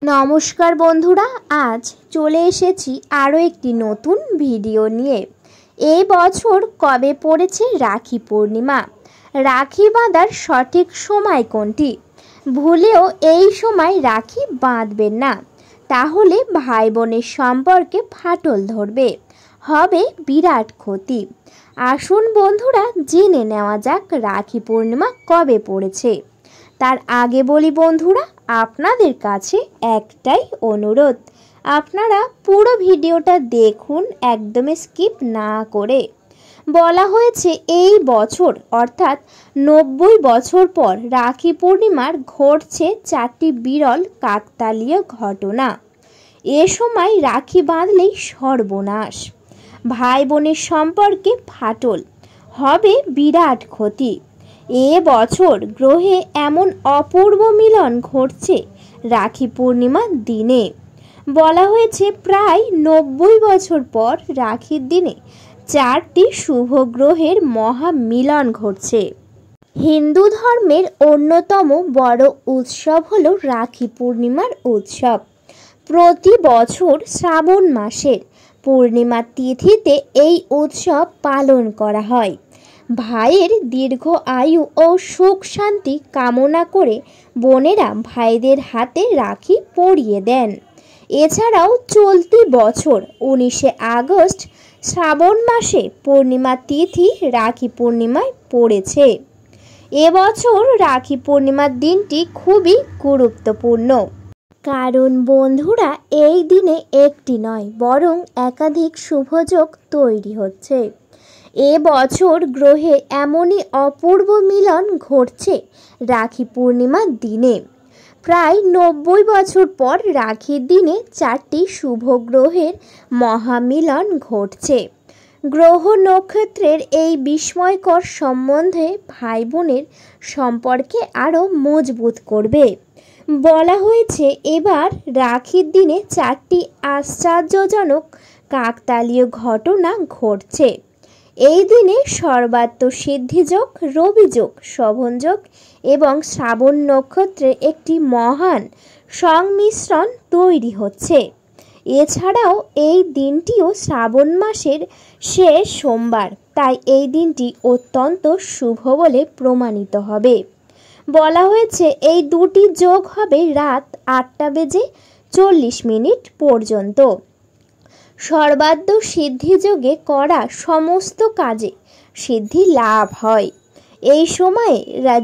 নমস্কার বন্ধুরা, আজ চলে এসেছি আরও একটি নতুন ভিডিও নিয়ে। এই বছর কবে পড়েছে রাখি পূর্ণিমা? রাখি বাঁধার সঠিক সময় কোনটি? ভুলেও এই সময় রাখি বাঁধবেন না, তাহলে ভাই বোনের সম্পর্কে ফাটল ধরবে, হবে বিরাট ক্ষতি। আসুন বন্ধুরা, জেনে নেওয়া যাক রাখি পূর্ণিমা কবে পড়েছে। তার আগে বলি বন্ধুরা, আপনাদের কাছে একটাই অনুরোধ, আপনারা পুরো ভিডিওটা দেখুন, একদম স্কিপ না করে। বলা হয়েছে এই বছর অর্থাৎ 90 বছর পর রাখি পূর্ণিমার ঘটছে 4টি বিরল কাকতালীয় ঘটনা। এ সময় রাখি বাঁধলেই সর্বনাশ, ভাই বোনের সম্পর্কে ফাটল, হবে বিরাট ক্ষতি। এ বছর গ্রহে এমন অপূর্ব মিলন ঘটছে রাখি পূর্ণিমার দিনে। বলা হয়েছে প্রায় 90 বছর পর রাখির দিনে 4টি শুভ গ্রহের মহা মিলন ঘটছে। হিন্দু ধর্মের অন্যতম বড় উৎসব হলো রাখি পূর্ণিমার উৎসব। প্রতি বছর শ্রাবণ মাসের পূর্ণিমা তিথিতে এই উৎসব পালন করা হয়। ভাইয়ের দীর্ঘ আয়ু ও সুখ শান্তি কামনা করে বোনেরা ভাইদের হাতে রাখি পরিয়ে দেন। এছাড়াও চলতি বছর 19শে আগস্ট শ্রাবণ মাসে পূর্ণিমা তিথি রাখি পূর্ণিমায় পড়েছে। এবছর রাখি পূর্ণিমার দিনটি খুবই গুরুত্বপূর্ণ, কারণ বন্ধুরা এই দিনে একটি নয় বরং একাধিক শুভযোগ তৈরি হচ্ছে। এ বছর গ্রহে এমনই অপূর্ব মিলন ঘটছে রাখি পূর্ণিমার দিনে। প্রায় 90 বছর পর রাখির দিনে 4টি শুভ গ্রহের মহামিলন ঘটছে। গ্রহ নক্ষত্রের এই বিস্ময়কর সম্বন্ধে ভাই বোনের সম্পর্কে আরও মজবুত করবে। বলা হয়েছে এবার রাখির দিনে 4টি আশ্চর্যজনক কাকতালীয় ঘটনা ঘটছে। এই দিনে সর্বাত্ম সিদ্ধিযোগ, রবিযোগ, শোভনযোগ এবং শ্রাবণ নক্ষত্রের একটি মহান সংমিশ্রণ তৈরি হচ্ছে। এছাড়াও এই দিনটিও শ্রাবণ মাসের শেষ সোমবার, তাই এই দিনটি অত্যন্ত শুভ বলে প্রমাণিত হবে। বলা হয়েছে এই দুটি যোগ হবে রাত 8:40 পর্যন্ত। সর্বাদ্য সিদ্ধিযোগে করা সমস্ত কাজে সিদ্ধি লাভ হয়। এই সময়ে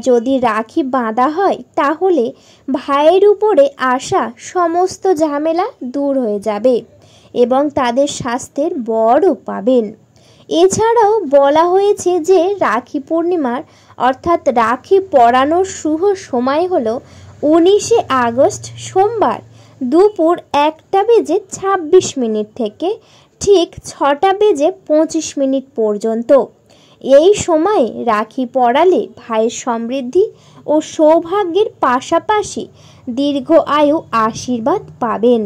যদি রাখি বাঁধা হয় তাহলে ভাইয়ের উপরে আসা সমস্ত ঝামেলা দূর হয়ে যাবে এবং তাদের স্বাস্থ্যের বরও পাবেন। এছাড়াও বলা হয়েছে যে রাখি পূর্ণিমার অর্থাৎ রাখি পরানোর শুভ সময় হলো 19শে আগস্ট সোমবার দুপুর 1:26 থেকে ঠিক 6:25 পর্যন্ত। এই সময়ে রাখি পরালে ভাইয়ের সমৃদ্ধি ও সৌভাগ্যের পাশাপাশি দীর্ঘ আয়ু আশীর্বাদ পাবেন।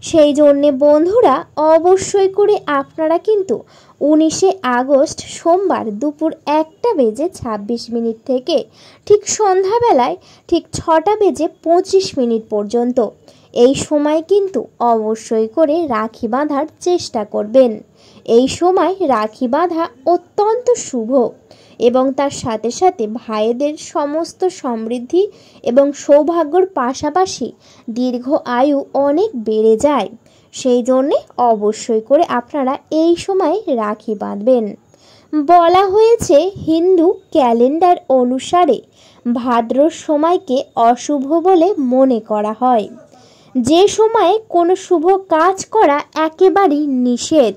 সেই জন্যে বন্ধুরা অবশ্যই করে আপনারা কিন্তু 19শে আগস্ট সোমবার দুপুর 1:26 থেকে ঠিক সন্ধ্যাবেলায় ঠিক 6:25 পর্যন্ত এই সময় কিন্তু অবশ্যই করে রাখি বাঁধার চেষ্টা করবেন। এই সময় রাখি বাঁধা অত্যন্ত শুভ এবং তার সাথে সাথে ভাইদের সমস্ত সমৃদ্ধি এবং সৌভাগ্যর পাশাপাশি দীর্ঘ আয়ু অনেক বেড়ে যায়। সেই জন্যে অবশ্যই করে আপনারা এই সময় রাখি বাঁধবেন। বলা হয়েছে হিন্দু ক্যালেন্ডার অনুসারে ভাদ্র সময়কে অশুভ বলে মনে করা হয়, যে সময়ে কোনো শুভ কাজ করা একেবারেই নিষেধ।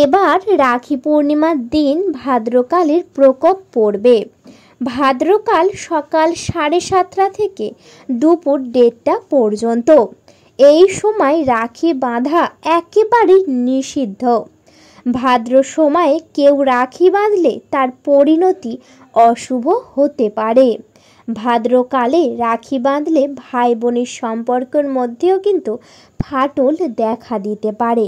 এবার রাখি পূর্ণিমার দিন ভাদ্রকালের প্রকোপ পড়বে। ভাদ্রকাল সকাল 7:30 থেকে দুপুর 1:30 পর্যন্ত। এই সময় রাখি বাঁধা একেবারেই নিষিদ্ধ। ভাদ্র সময়ে কেউ রাখি বাঁধলে তার পরিণতি অশুভ হতে পারে। ভাদ্রকালে রাখি বাঁধলে ভাই বোনের সম্পর্কের মধ্যেও কিন্তু ফাটল দেখা দিতে পারে।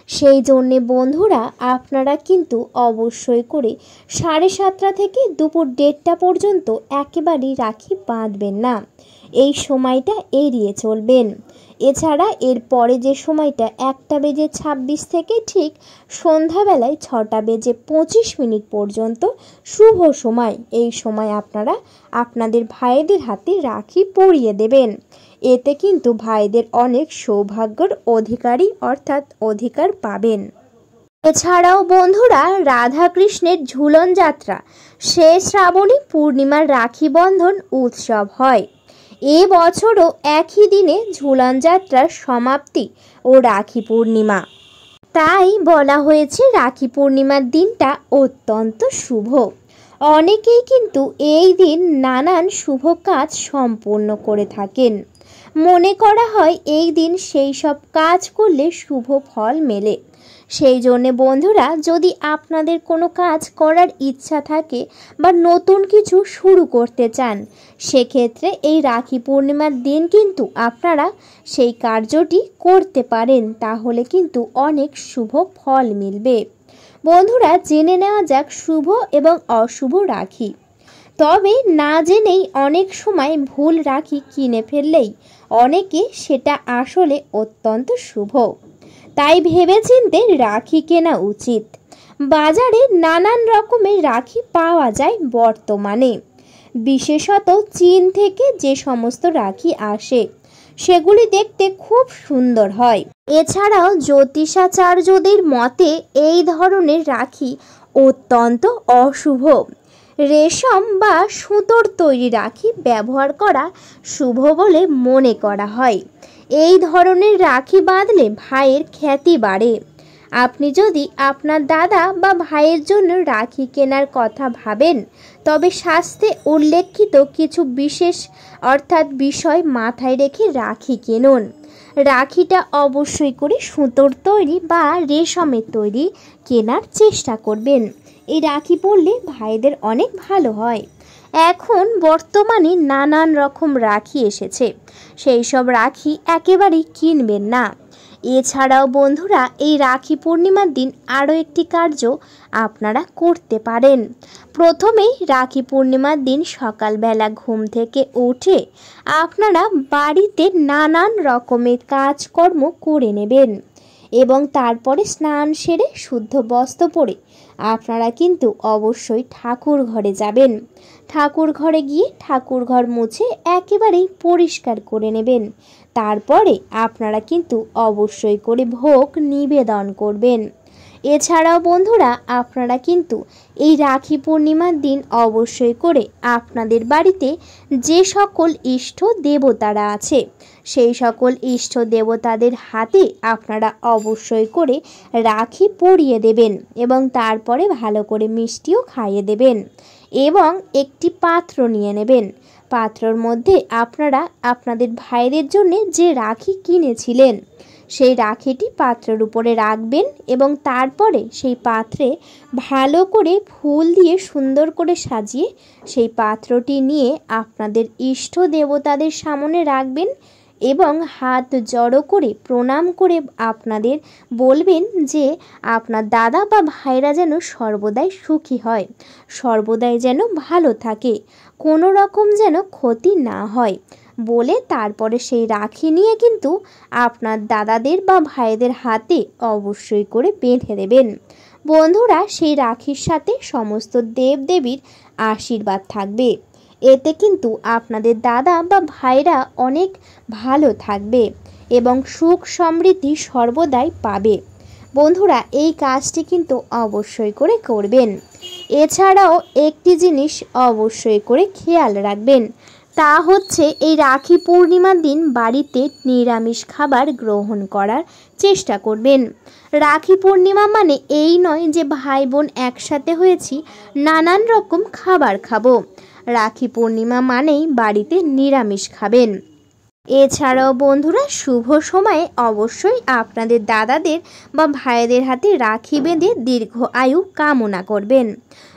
সেই জন্যে বন্ধুরা আপনারা কিন্তু অবশ্যই করে 7:30 থেকে দুপুর 1:30 পর্যন্ত একেবারেই রাখি বাঁধবেন না। এই সময়টা এড়িয়ে চলবেন। এছাড়া এর পরে যে সময়টা 1:26 থেকে ঠিক সন্ধ্যাবেলায় 6:25 পর্যন্ত শুভ সময়, এই সময় আপনারা আপনাদের ভাইদের হাতে রাখি পরিয়ে দেবেন। এতে কিন্তু ভাইদের অনেক সৌভাগ্যের অধিকারী অর্থাৎ অধিকার পাবেন। এছাড়াও বন্ধুরা, রাধাকৃষ্ণের ঝুলন যাত্রা শেষ শ্রাবণী পূর্ণিমার রাখি বন্ধন উৎসব হয়। এ বছরও একই দিনে ঝুলন যাত্রার সমাপ্তি ও রাখি পূর্ণিমা, তাই বলা হয়েছে রাখি পূর্ণিমার দিনটা অত্যন্ত শুভ। অনেকেই কিন্তু এই দিন নানান শুভ কাজ সম্পূর্ণ করে থাকেন। মনে করা হয় এই দিন সেই সব কাজ করলে শুভ ফল মেলে। সেই জন্যে বন্ধুরা, যদি আপনাদের কোনো কাজ করার ইচ্ছা থাকে বা নতুন কিছু শুরু করতে চান, সেক্ষেত্রে এই রাখি পূর্ণিমার দিন কিন্তু আপনারা সেই কার্যটি করতে পারেন। তাহলে কিন্তু অনেক শুভ ফল মিলবে। বন্ধুরা, জেনে নেওয়া যাক শুভ এবং অশুভ রাখি। তবে না জেনেই অনেক সময় ভুল রাখি কিনে ফেললেই অনেকে সেটা আসলে অত্যন্ত শুভ। তাই ভেবেচিন্তে রাখি কেনা উচিত। বাজারে নানান রকমের রাখি পাওয়া যায় বর্তমানে। বিশেষত চীন থেকে যে সমস্ত রাখি আসে সেগুলি দেখতে খুব সুন্দর হয়। এছাড়াও জ্যোতিষাচার্যদের মতে এই ধরনের রাখি অত্যন্ত অশুভ। রেশম বা সুতোর তৈরি রাখি ব্যবহার করা শুভ বলে মনে করা হয়। এই ধরনের রাখি বাঁধলে ভাইয়ের খ্যাতি বাড়ে। আপনি যদি আপনার দাদা বা ভাইয়ের জন্য রাখি কেনার কথা ভাবেন, তবে শাস্ত্রে উল্লেখিত কিছু বিশেষ অর্থাৎ বিষয় মাথায় রেখে রাখি কিনুন। রাখিটা অবশ্যই করে সুতোর তৈরি বা রেশমের তৈরি কেনার চেষ্টা করবেন। এই রাখি পরলে ভাইদের অনেক ভালো হয়। এখন বর্তমানে নানান রকম রাখি এসেছে, সেই সব রাখি একেবারেই কিনবেন না। এছাড়াও বন্ধুরা, এই রাখি পূর্ণিমার দিন আরও একটি কার্য আপনারা করতে পারেন। প্রথমেই রাখি পূর্ণিমার দিন সকালবেলা ঘুম থেকে উঠে আপনারা বাড়িতে নানান রকমের কাজকর্ম করে নেবেন এবং তারপরে স্নান সেরে শুদ্ধ বস্ত্র পরে আপনারা কিন্তু অবশ্যই ঠাকুর ঘরে যাবেন। ঠাকুর ঘরে গিয়ে ঠাকুর ঘর মুছে একেবারেই পরিষ্কার করে নেবেন। তারপরে আপনারা কিন্তু অবশ্যই করে ভোগ নিবেদন করবেন। এছাড়াও বন্ধুরা, আপনারা কিন্তু এই রাখি পূর্ণিমার দিন অবশ্যই করে আপনাদের বাড়িতে যে সকল ইষ্ট দেবতারা আছে সেই সকল ইষ্ট দেবতাদের হাতে আপনারা অবশ্যই করে রাখি পরিয়ে দেবেন এবং তারপরে ভালো করে মিষ্টিও খাইয়ে দেবেন এবং একটি পাত্র নিয়ে নেবেন। পাত্রর মধ্যে আপনারা আপনাদের ভাইদের জন্য যে রাখি কিনেছিলেন সেই রাখিটি পাত্রের উপরে রাখবেন এবং তারপরে সেই পাত্রে ভালো করে ফুল দিয়ে সুন্দর করে সাজিয়ে সেই পাত্রটি নিয়ে আপনাদের ইষ্ট দেবতাদের সামনে রাখবেন এবং হাত জড়ো করে প্রণাম করে আপনাদের বলবেন যে আপনার দাদা বা ভাইরা যেন সর্বদাই সুখী হয়, সর্বদাই যেন ভালো থাকে, কোনো রকম যেন ক্ষতি না হয় বলে তারপরে সেই রাখি নিয়ে কিন্তু আপনার দাদাদের বা ভাইদের হাতে অবশ্যই করে বেঁধে দেবেন। বন্ধুরা, সেই রাখির সাথে সমস্ত দেবদেবীর আশীর্বাদ থাকবে। এতে কিন্তু আপনাদের দাদা বা ভাইরা অনেক ভালো থাকবে এবং সুখ সমৃদ্ধি সর্বদাই পাবে। বন্ধুরা, এই কাজটি কিন্তু অবশ্যই করে করবেন। এছাড়াও একটি জিনিস অবশ্যই করে খেয়াল রাখবেন, তা হচ্ছে এই রাখি পূর্ণিমার দিন বাড়িতে নিরামিষ খাবার গ্রহণ করার চেষ্টা করবেন। রাখি পূর্ণিমা মানে এই নয় যে ভাই বোন একসাথে হয়েছি নানান রকম খাবার খাবো। রাখি পূর্ণিমা মানেই বাড়িতে নিরামিষ খাবেন। এছাড়াও বন্ধুরা, শুভ সময়ে অবশ্যই আপনাদের দাদাদের বা ভাইদের হাতে রাখি বেঁধে দীর্ঘ আয়ু কামনা করবেন।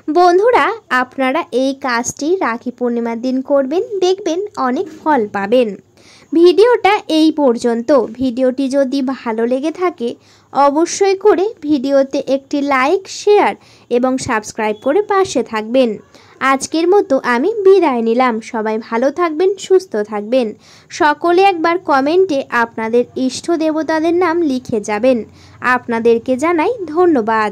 বন্ধুরা, আপনারা এই কাজটি রাখি পূর্ণিমার দিন করবেন, দেখবেন অনেক ফল পাবেন। ভিডিওটা এই পর্যন্ত। ভিডিওটি যদি ভালো লেগে থাকে অবশ্যই করে ভিডিওতে একটি লাইক, শেয়ার এবং সাবস্ক্রাইব করে পাশে থাকবেন। আজকের মতো আমি বিদায় নিলাম। সবাই ভালো থাকবেন, সুস্থ থাকবেন। সকলে একবার কমেন্টে আপনাদের ইষ্ট দেবতাদের নাম লিখে যাবেন। আপনাদেরকে জানাই ধন্যবাদ।